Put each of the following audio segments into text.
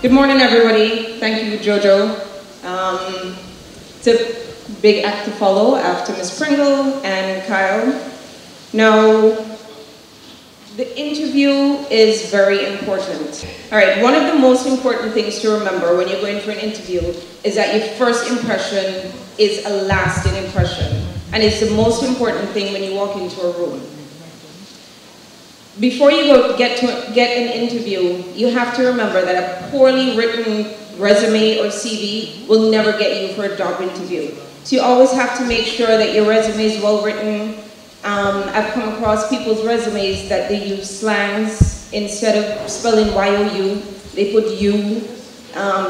Good morning, everybody. Thank you, Jojo. It's a big act to follow after Ms. Pringle and Kyle. Now, the interview is very important. All right, one of the most important things to remember when you're going for an interview is that your first impression is a lasting impression. And it's the most important thing when you walk into a room. Before you get an interview, you have to remember that a poorly written resume or CV will never get you for a job interview. So you always have to make sure that your resume is well written. I've come across people's resumes that they use slangs. Instead of spelling Y-O-U, they put U,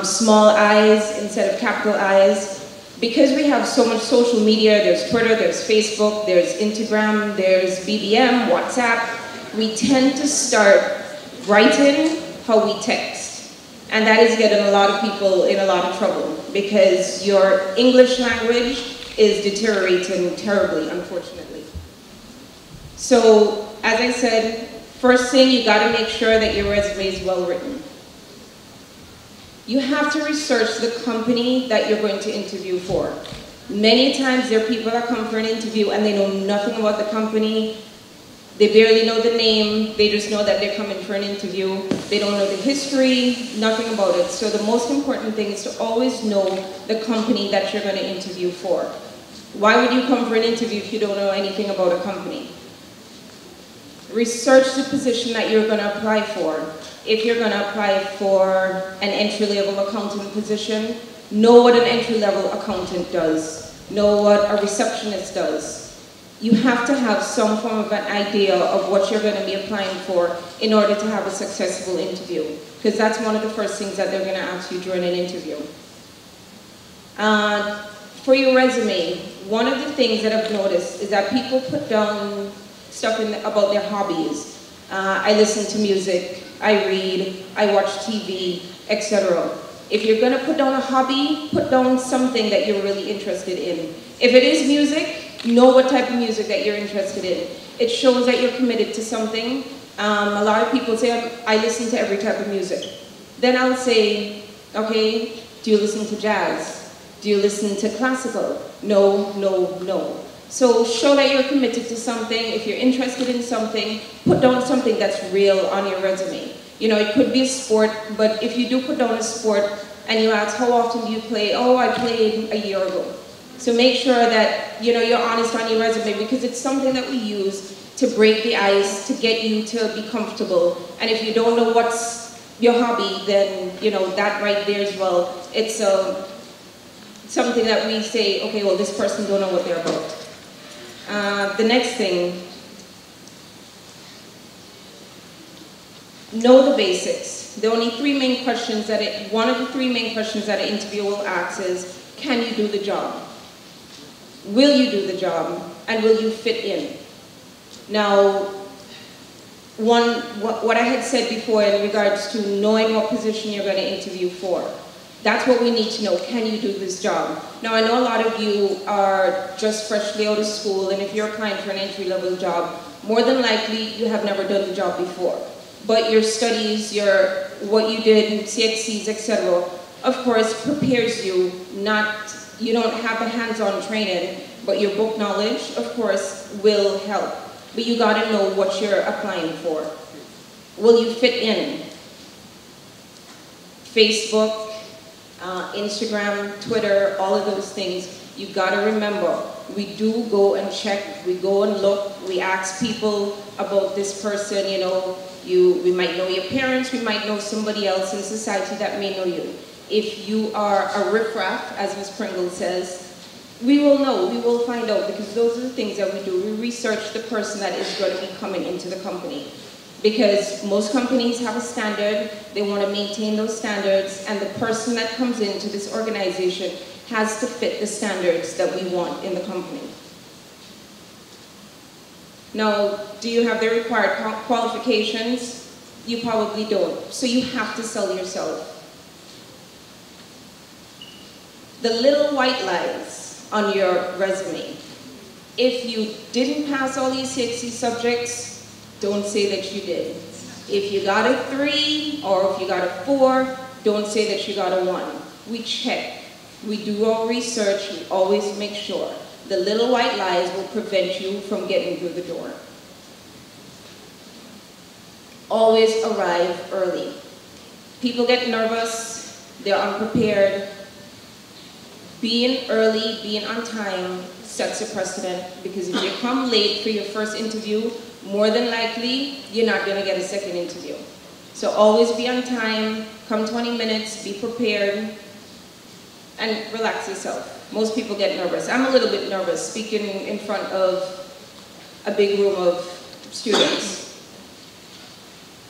small I's instead of capital I's. Because we have so much social media, there's Twitter, there's Facebook, there's Instagram, there's BBM, WhatsApp, we tend to start writing how we text. And that is getting a lot of people in a lot of trouble because your English language is deteriorating terribly, unfortunately. So, as I said, first thing, you gotta make sure that your resume is well written. You have to research the company that you're going to interview for. Many times there are people that come for an interview and they know nothing about the company. They barely know the name, they just know that they're coming for an interview. They don't know the history, nothing about it. So the most important thing is to always know the company that you're going to interview for. Why would you come for an interview if you don't know anything about a company? Research the position that you're going to apply for. If you're going to apply for an entry-level accountant position, know what an entry-level accountant does. Know what a receptionist does. You have to have some form of an idea of what you're going to be applying for in order to have a successful interview. Because that's one of the first things that they're going to ask you during an interview. For your resume, one of the things that I've noticed is that people put down stuff about their hobbies. I listen to music, I read, I watch TV, etc. If you're going to put down a hobby, put down something that you're really interested in. If it is music, know what type of music that you're interested in. It shows that you're committed to something. A lot of people say, I listen to every type of music. Then I'll say, okay, do you listen to jazz? Do you listen to classical? No, no, no. So show that you're committed to something. If you're interested in something, put down something that's real on your resume. You know, it could be a sport, but if you do put down a sport and you ask, how often do you play? Oh, I played a year ago. So make sure that, you know, you're honest on your resume because it's something that we use to break the ice, to get you to be comfortable. And if you don't know what's your hobby, then, you know, that right there as well, it's something that we say, okay, well, this person don't know what they're about. The next thing, know the basics. The only three main questions that one of the three main questions that an interviewer will ask is, can you do the job? Will you do the job? And will you fit in? Now, what I had said before in regards to knowing what position you're going to interview for, that's what we need to know. Can you do this job? Now, I know a lot of you are just freshly out of school, and if you're applying for an entry-level job, more than likely you have never done the job before. But your studies, what you did, CXCs, etc., of course, prepares you. You don't have the hands-on training, but your book knowledge, of course, will help. But you gotta know what you're applying for. Will you fit in? Facebook, Instagram, Twitter, all of those things, you gotta remember, we do go and check, we go and look, we ask people about this person, you know, we might know your parents, we might know somebody else in society that may know you. If you are a riffraff, as Ms. Pringle says, we will know, we will find out, because those are the things that we do. We research the person that is going to be coming into the company. Because most companies have a standard, they want to maintain those standards, and the person that comes into this organization has to fit the standards that we want in the company. Now, do you have the required qualifications? You probably don't. So you have to sell yourself. The little white lines on your resume. If you didn't pass all these 60 subjects, don't say that you did. If you got a 3 or if you got a 4, don't say that you got a 1. We check. We do our research. We always make sure. The little white lies will prevent you from getting through the door. Always arrive early. People get nervous. They're unprepared. Being early, being on time sets a precedent, because if you come late for your first interview, more than likely, you're not going to get a second interview. So always be on time, come 20 minutes, be prepared, and relax yourself. Most people get nervous. I'm a little bit nervous speaking in front of a big room of students.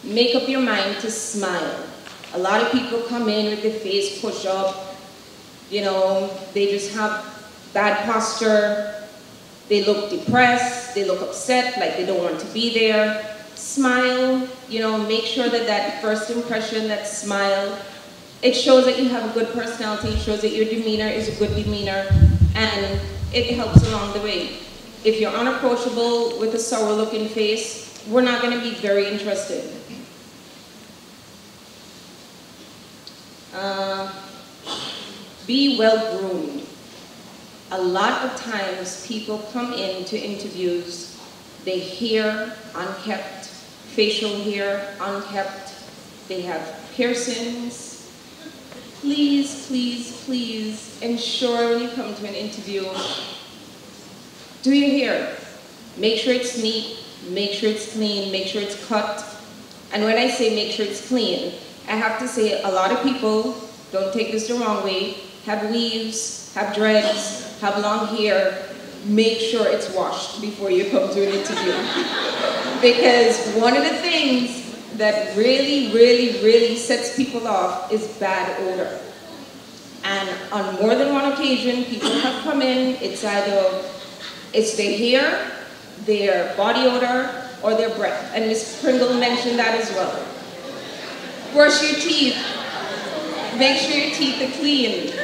Make up your mind to smile. A lot of people come in with their face pushed up. You know, they just have bad posture. They look depressed. They look upset, like they don't want to be there. Smile, you know, make sure that that first impression, that smile, it shows that you have a good personality, it shows that your demeanor is a good demeanor, and it helps along the way. If you're unapproachable with a sour looking face, we're not going to be very interested. Be well groomed. A lot of times people come into interviews, they hair unkept, facial hair unkept, they have piercings. Please, please, please ensure when you come to an interview, do your hair. Make sure it's neat, make sure it's clean, make sure it's cut. And when I say make sure it's clean, I have to say a lot of people, don't take this the wrong way, have weaves, have dreads, have long hair. Make sure it's washed before you come to an interview. Because one of the things that really, really, really sets people off is bad odor. And on more than one occasion, people have come in, it's either, it's their hair, their body odor, or their breath. And Ms. Pringle mentioned that as well. Brush your teeth. Make sure your teeth are clean.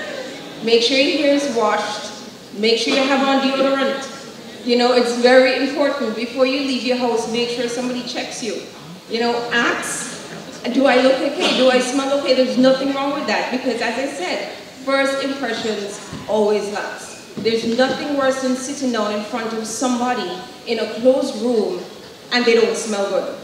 Make sure your hair is washed. Make sure you have on deodorant. You know, it's very important. Before you leave your house, make sure somebody checks you. You know, ask, do I look okay? Do I smell okay? There's nothing wrong with that, because as I said, first impressions always last. There's nothing worse than sitting down in front of somebody in a closed room and they don't smell good.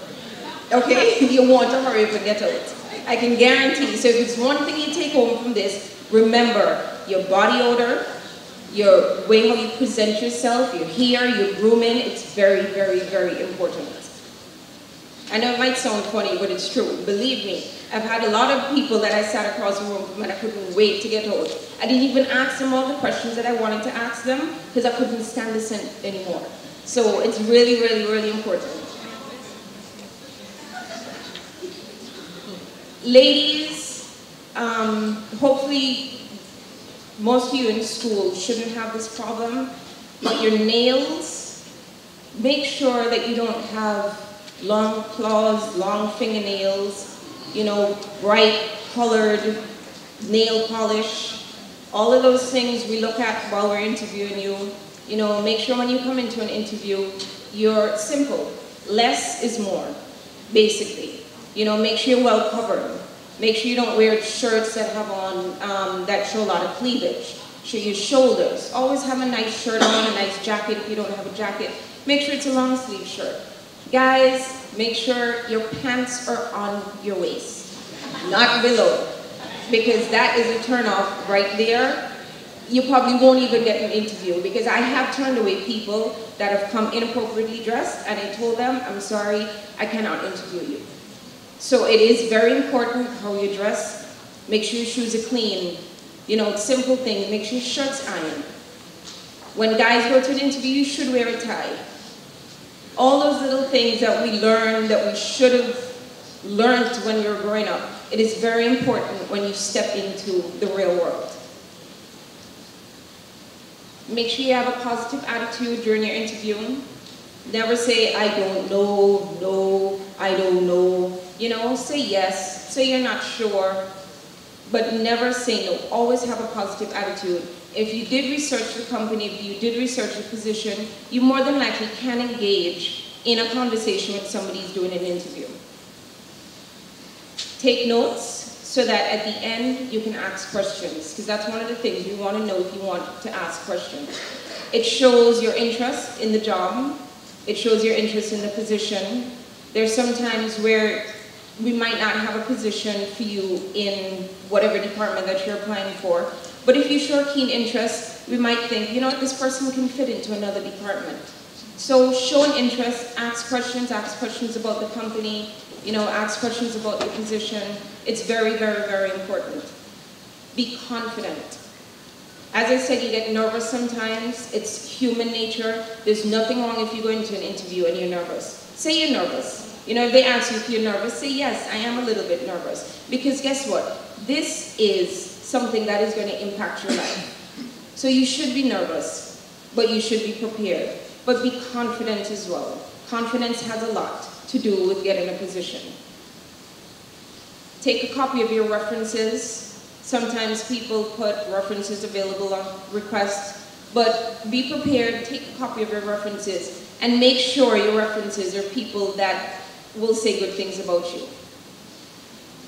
Okay? You want to hurry up and get out. I can guarantee. So if it's one thing you take home from this, remember your body odor, your way how you present yourself, your hair, your grooming. It's very, very, very important. I know it might sound funny, but it's true. Believe me, I've had a lot of people that I sat across the room from and I couldn't wait to get out. I didn't even ask them all the questions that I wanted to ask them because I couldn't stand this anymore. So it's really, really, really important. Ladies, hopefully most of you in school shouldn't have this problem, but your nails, make sure that you don't have long claws, long fingernails, you know, bright colored nail polish. All of those things we look at while we're interviewing you. You know, make sure when you come into an interview, you're simple. Less is more, basically. You know, make sure you're well covered. Make sure you don't wear shirts that have on, that show a lot of cleavage. Show your shoulders. Always have a nice shirt on, a nice jacket if you don't have a jacket. Make sure it's a long sleeve shirt. Guys, make sure your pants are on your waist, not below, because that is a turn off right there. You probably won't even get an interview, because I have turned away people that have come inappropriately dressed and I told them, I'm sorry, I cannot interview you. So it is very important how you dress. Make sure your shoes are clean. You know, simple things. Make sure your shirt's ironed. When guys go to an interview, you should wear a tie. All those little things that we learn, that we should have learned when we were growing up, it is very important when you step into the real world. Make sure you have a positive attitude during your interview. Never say, I don't know, no, I don't know. You know, say yes, say you're not sure, but never say no. Always have a positive attitude. If you did research the company, if you did research the position, you more than likely can engage in a conversation with somebody who's doing an interview. Take notes so that at the end you can ask questions, because that's one of the things you want to know if you want to ask questions. It shows your interest in the job. It shows your interest in the position. There's some times where we might not have a position for you in whatever department that you're applying for, but if you show keen interest, we might think, you know what, this person can fit into another department. So show an interest, ask questions about the company, ask questions about your position. It's very, very, very important. Be confident. As I said, you get nervous sometimes. It's human nature. There's nothing wrong if you go into an interview and you're nervous. Say you're nervous. If they ask you if you're nervous, say, yes, I am a little bit nervous. Because guess what? This is something that is going to impact your life. So you should be nervous, but you should be prepared. But be confident as well. Confidence has a lot to do with getting a position. Take a copy of your references. Sometimes people put references available on request, but be prepared, take a copy of your references, and make sure your references are people that will say good things about you.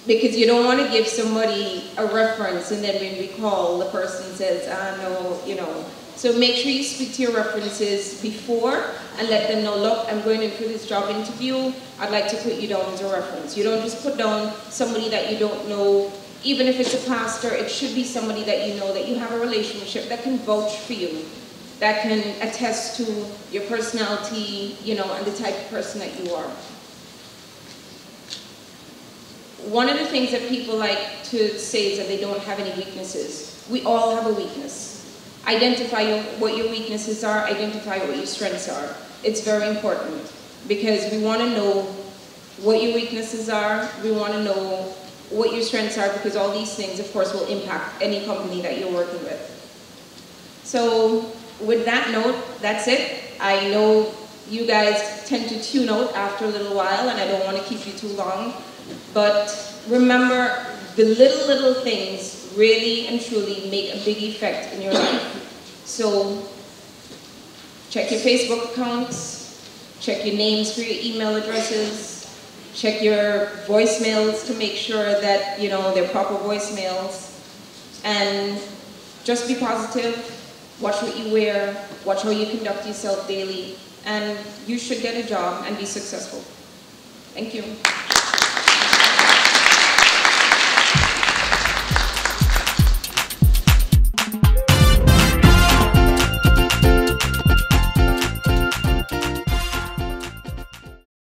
Because you don't want to give somebody a reference and then when we call, the person says, no, So make sure you speak to your references before and let them know, look, I'm going in for this job interview. I'd like to put you down as a reference. You don't just put down somebody that you don't know. Even if it's a pastor, it should be somebody that you know, that you have a relationship, that can vouch for you, that can attest to your personality, and the type of person that you are. One of the things that people like to say is that they don't have any weaknesses. We all have a weakness. Identify what your weaknesses are, identify what your strengths are. It's very important because we want to know what your weaknesses are, we want to know what your strengths are, because all these things, of course, will impact any company that you're working with. So with that note, that's it. I know you guys tend to tune out after a little while, and I don't want to keep you too long. But remember, the little things really and truly make a big effect in your life. So check your Facebook accounts, check your names for your email addresses, check your voicemails to make sure that, they're proper voicemails. And just be positive, watch what you wear, watch how you conduct yourself daily, and you should get a job and be successful. Thank you.